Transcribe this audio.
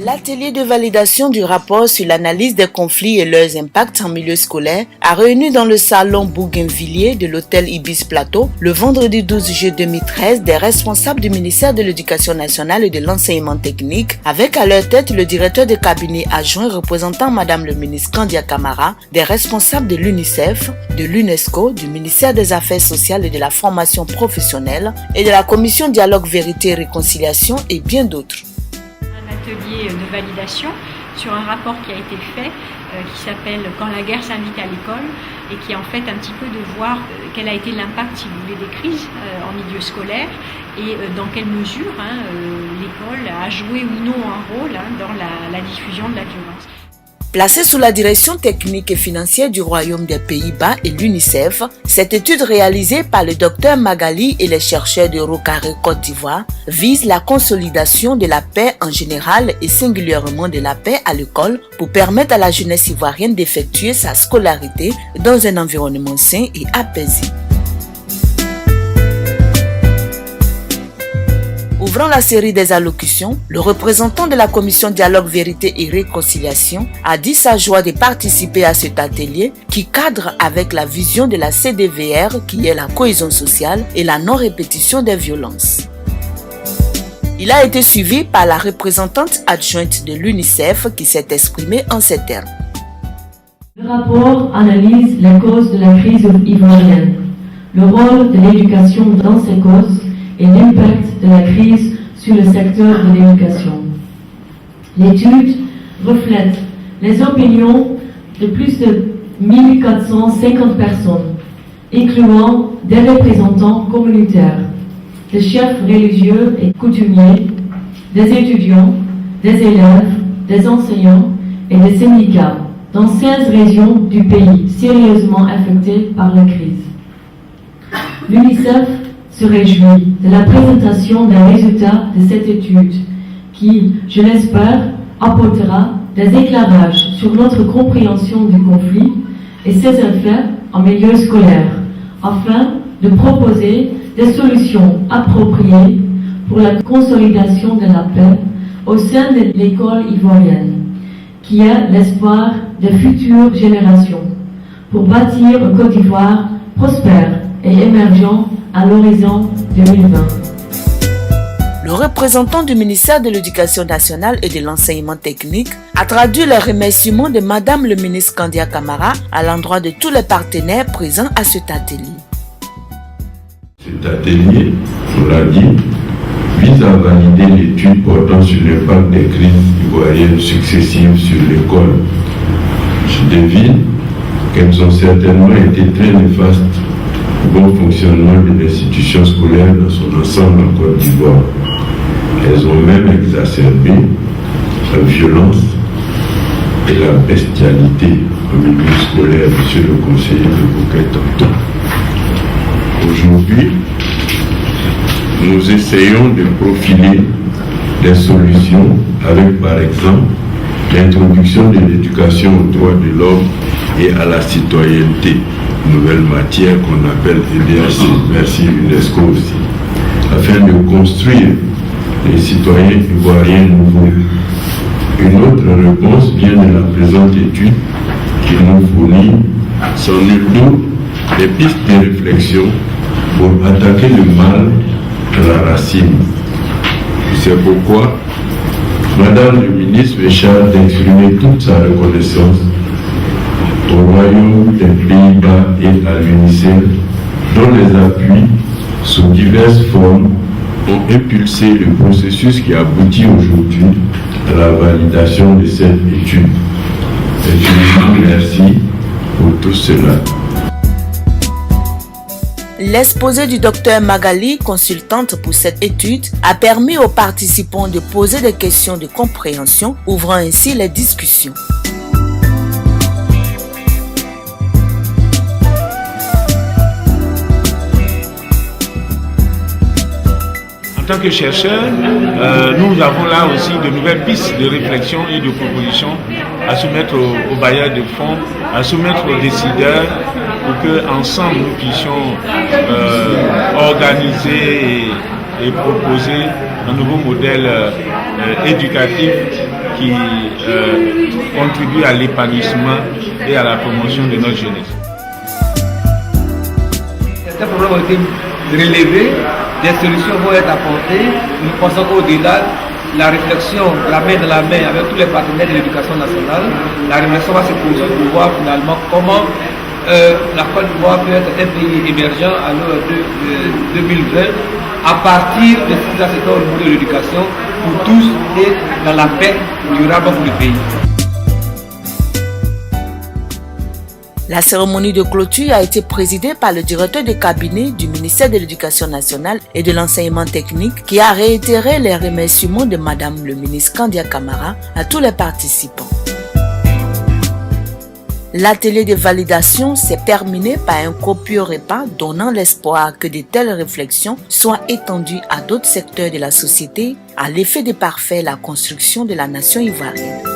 L'atelier de validation du rapport sur l'analyse des conflits et leurs impacts en milieu scolaire a réuni dans le salon Bougainvilliers de l'hôtel Ibis Plateau le vendredi 12 juillet 2013 des responsables du ministère de l'Éducation nationale et de l'enseignement technique avec à leur tête le directeur de cabinet adjoint représentant Madame le ministre Kandia Camara, des responsables de l'UNICEF, de l'UNESCO, du ministère des Affaires sociales et de la formation professionnelle et de la commission Dialogue Vérité et Réconciliation et bien d'autres. Atelier de validation sur un rapport qui a été fait qui s'appelle « Quand la guerre s'invite à l'école » et qui est en fait un petit peu de voir quel a été l'impact, si vous voulez, des crises en milieu scolaire et dans quelle mesure l'école a joué ou non un rôle dans la diffusion de la violence. Placée sous la direction technique et financière du Royaume des Pays-Bas et l'UNICEF, cette étude réalisée par le Dr Magali et les chercheurs de Rocaré Côte d'Ivoire vise la consolidation de la paix en général et singulièrement de la paix à l'école pour permettre à la jeunesse ivoirienne d'effectuer sa scolarité dans un environnement sain et apaisé. Ouvrant la série des allocutions, le représentant de la commission Dialogue Vérité et Réconciliation a dit sa joie de participer à cet atelier qui cadre avec la vision de la CDVR qui est la cohésion sociale et la non-répétition des violences. Il a été suivi par la représentante adjointe de l'UNICEF qui s'est exprimée en ces termes. Le rapport analyse les causes de la crise ivoirienne, le rôle de l'éducation dans ces causes et l'impact de la crise sur le secteur de l'éducation. L'étude reflète les opinions de plus de 1450 personnes, incluant des représentants communautaires, des chefs religieux et coutumiers, des étudiants, des élèves, des enseignants et des syndicats dans 16 régions du pays sérieusement affectées par la crise. L'UNICEF se réjouit de la présentation des résultats de cette étude qui, je l'espère, apportera des éclairages sur notre compréhension du conflit et ses effets en milieu scolaire, afin de proposer des solutions appropriées pour la consolidation de la paix au sein de l'école ivoirienne, qui est l'espoir des futures générations, pour bâtir une Côte d'Ivoire prospère et émergent à l'horizon 2020. Le représentant du ministère de l'Éducation nationale et de l'enseignement technique a traduit les remerciements de Madame le ministre Kandia Camara à l'endroit de tous les partenaires présents à cet atelier. Cet atelier, on l'a dit, vise à valider l'étude portant sur l'impact des crises ivoiriennes successives sur l'école. Je devine qu'elles ont certainement été très néfastes au bon fonctionnement de l'institution scolaire dans son ensemble en Côte d'Ivoire. Elles ont même exacerbé la violence et la bestialité au milieu scolaire, monsieur le conseiller de Bouquet tantôt. Aujourd'hui, nous essayons de profiler des solutions avec, par exemple, l'introduction de l'éducation aux droits de l'homme et à la citoyenneté, nouvelle matière qu'on appelle EDHC, merci UNESCO aussi, afin de construire les citoyens ivoiriens nouveaux. Une autre réponse vient de la présente étude qui nous fournit, sans nul doute, des pistes de réflexion pour attaquer le mal à la racine. C'est pourquoi Madame le ministre me charge d'exprimer toute sa reconnaissance au Royaume des Pays-Bas et à l'UNICEF, dont les appuis sous diverses formes ont impulsé le processus qui aboutit aujourd'hui à la validation de cette étude. Infiniment merci pour tout cela. L'exposé du Dr Magali, consultante pour cette étude, a permis aux participants de poser des questions de compréhension, ouvrant ainsi les discussions. En tant que chercheurs, nous avons là aussi de nouvelles pistes de réflexion et de propositions à soumettre aux bailleurs de fonds, à soumettre aux décideurs pour qu'ensemble nous puissions organiser et proposer un nouveau modèle éducatif qui contribuent à l'épanouissement et à la promotion de notre jeunesse. Certains problèmes ont été relevés, des solutions vont être apportées. Nous pensons qu'au-delà, la réflexion, la main dans la main avec tous les partenaires de l'éducation nationale, la réflexion va se poursuivre pour voir finalement comment la Côte d'Ivoire peut être un pays émergent à l'heure de 2020 à partir de ce qui se fait au niveau de l'éducation pour tous et dans la paix durable pour le pays. La cérémonie de clôture a été présidée par le directeur de cabinet du ministère de l'Éducation nationale et de l'enseignement technique qui a réitéré les remerciements de Madame le ministre Kandia Camara à tous les participants. L'atelier de validation s'est terminé par un copieux repas donnant l'espoir que de telles réflexions soient étendues à d'autres secteurs de la société à l'effet de parfaire la construction de la nation ivoirienne.